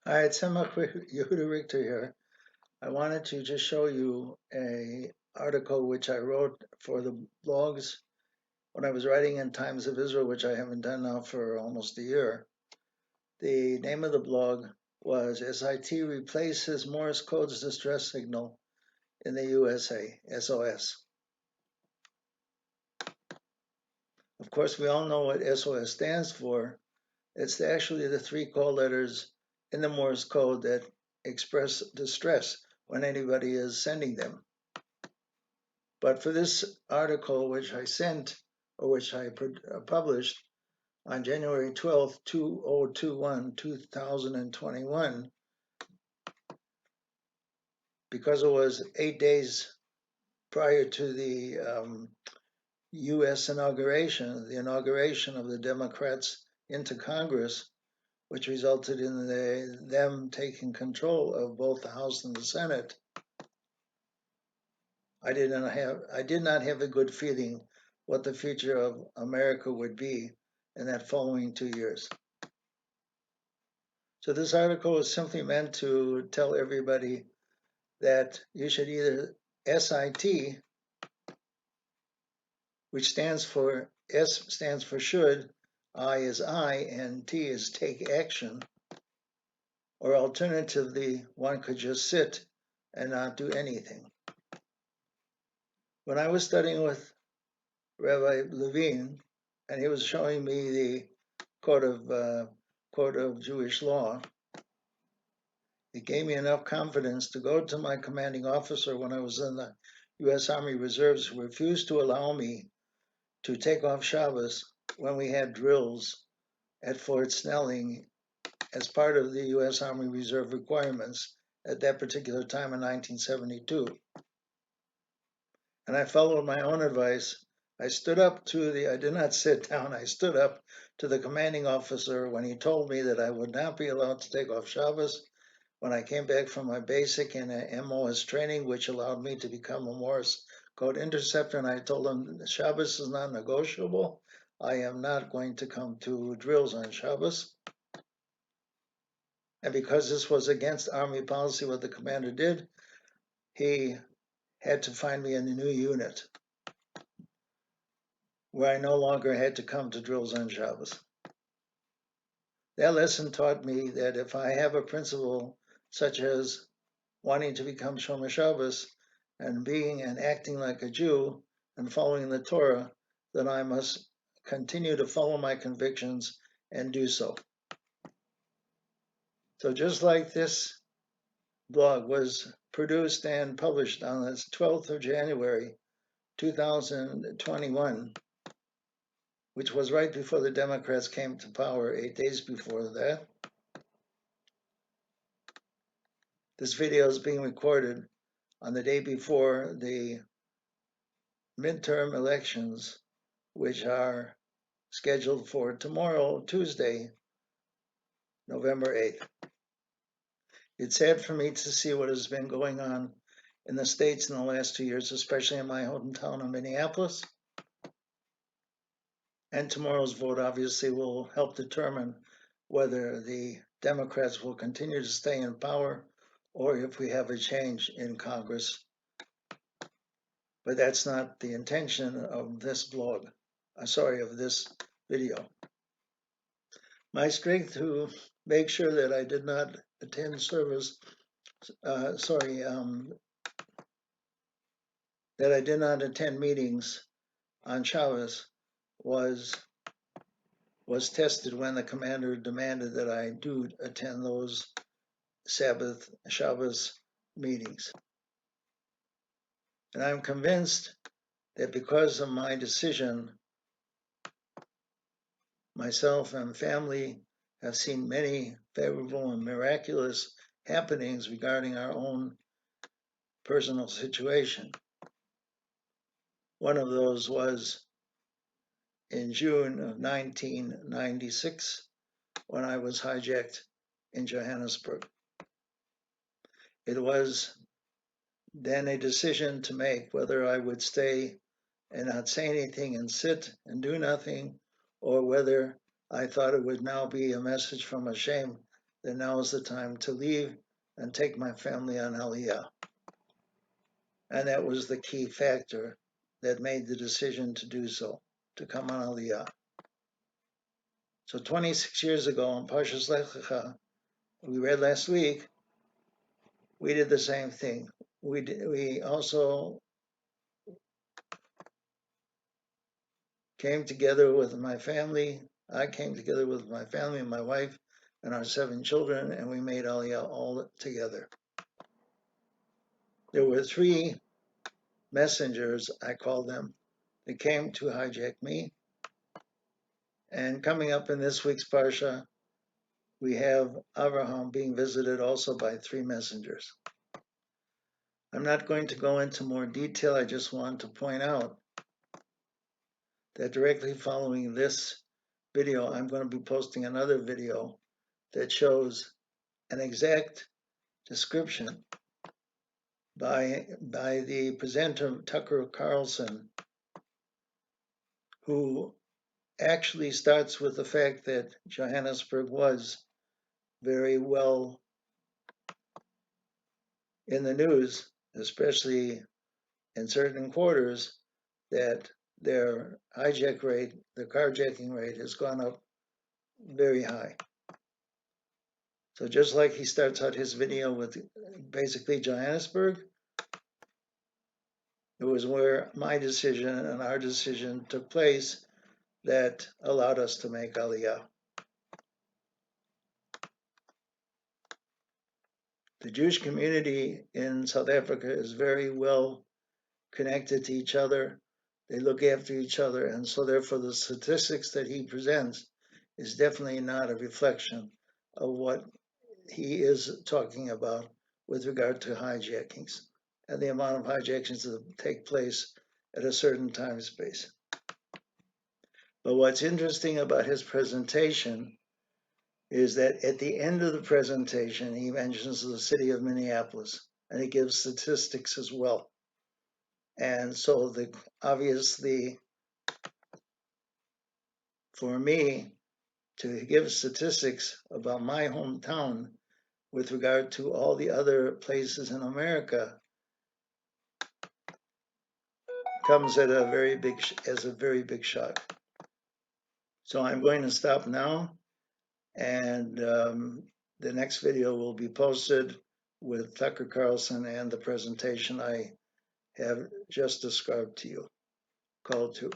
Hi, it's Yehuda Richter here. I wanted to just show you a article which I wrote for the blogs when I was writing in Times of Israel, which I haven't done now for almost a year. The name of the blog was SIT Replaces Morse Code's Distress Signal in the USA, SOS. Of course, we all know what SOS stands for. It's actually the three call letters in the Morse code that express distress when anybody is sending them. But for this article, which I sent, or which I published on January 12th, 2021, because it was 8 days prior to the U.S. inauguration, the inauguration of the Democrats into Congress, which resulted in them taking control of both the House and the Senate. I did not have a good feeling what the future of America would be in that following 2 years. So this article is simply meant to tell everybody that you should either SIT, which stands for S stands for should, I is I, and T is take action, or alternatively, one could just sit and not do anything. When I was studying with Rabbi Levine, and he was showing me the code of Jewish law, it gave me enough confidence to go to my commanding officer when I was in the U.S. Army Reserves, who refused to allow me to take off Shabbos when we had drills at Fort Snelling as part of the U.S. Army Reserve requirements at that particular time in 1972. And I followed my own advice. I did not sit down, I stood up to the commanding officer when he told me that I would not be allowed to take off Shabbos when I came back from my basic and MOS training, which allowed me to become a Morse code interceptor. And I told him Shabbos is not negotiable. I am not going to come to drills on Shabbos. And because this was against Army policy, what the commander did, he had to find me a new unit where I no longer had to come to drills on Shabbos. That lesson taught me that if I have a principle such as wanting to become Shomer Shabbos and being and acting like a Jew and following the Torah, then I must continue to follow my convictions and do so. So just like this blog was produced and published on the 12th of January, 2021, which was right before the Democrats came to power, 8 days before that. This video is being recorded on the day before the midterm elections, which are scheduled for tomorrow, Tuesday, November 8th. It's sad for me to see what has been going on in the States in the last 2 years, especially in my hometown of Minneapolis. And tomorrow's vote obviously will help determine whether the Democrats will continue to stay in power or if we have a change in Congress. But that's not the intention of this blog. Of this video. My strength to make sure that I did not attend service, that I did not attend meetings on Shabbos was tested when the commander demanded that I do attend those Shabbos meetings. And I'm convinced that because of my decision, myself and family have seen many favorable and miraculous happenings regarding our own personal situation. One of those was in June of 1996 when I was hijacked in Johannesburg. It was then a decision to make whether I would stay and not say anything and sit and do nothing, or whether I thought it would now be a message from Hashem that now is the time to leave and take my family on Aliyah. And that was the key factor that made the decision to do so, to come on Aliyah. So 26 years ago in Parshas Lech Lecha, we read last week, we did the same thing. We also came together with my family. I came together with my family and my wife and our 7 children, and we made Aliyah all together. There were 3 messengers, I call them, that came to hijack me. And coming up in this week's Parsha, we have Abraham being visited also by 3 messengers. I'm not going to go into more detail. I just want to point out that directly following this video, I'm going to be posting another video that shows an exact description by the presenter, Tucker Carlson, who actually starts with the fact that Johannesburg was very well in the news, especially in certain quarters, that their hijack rate, the carjacking rate, has gone up very high. So just like he starts out his video with basically Johannesburg, it was where my decision and our decision took place that allowed us to make Aliyah. The Jewish community in South Africa is very well connected to each other. They look after each other, and so therefore the statistics that he presents is definitely not a reflection of what he is talking about with regard to hijackings and the amount of hijackings that take place at a certain time space. But what's interesting about his presentation is that at the end of the presentation, he mentions the city of Minneapolis, and he gives statistics as well. And so obviously, for me to give statistics about my hometown with regard to all the other places in America comes at a very big shock. So I'm going to stop now, and the next video will be posted with Tucker Carlson and the presentation I have just described to you. Call to.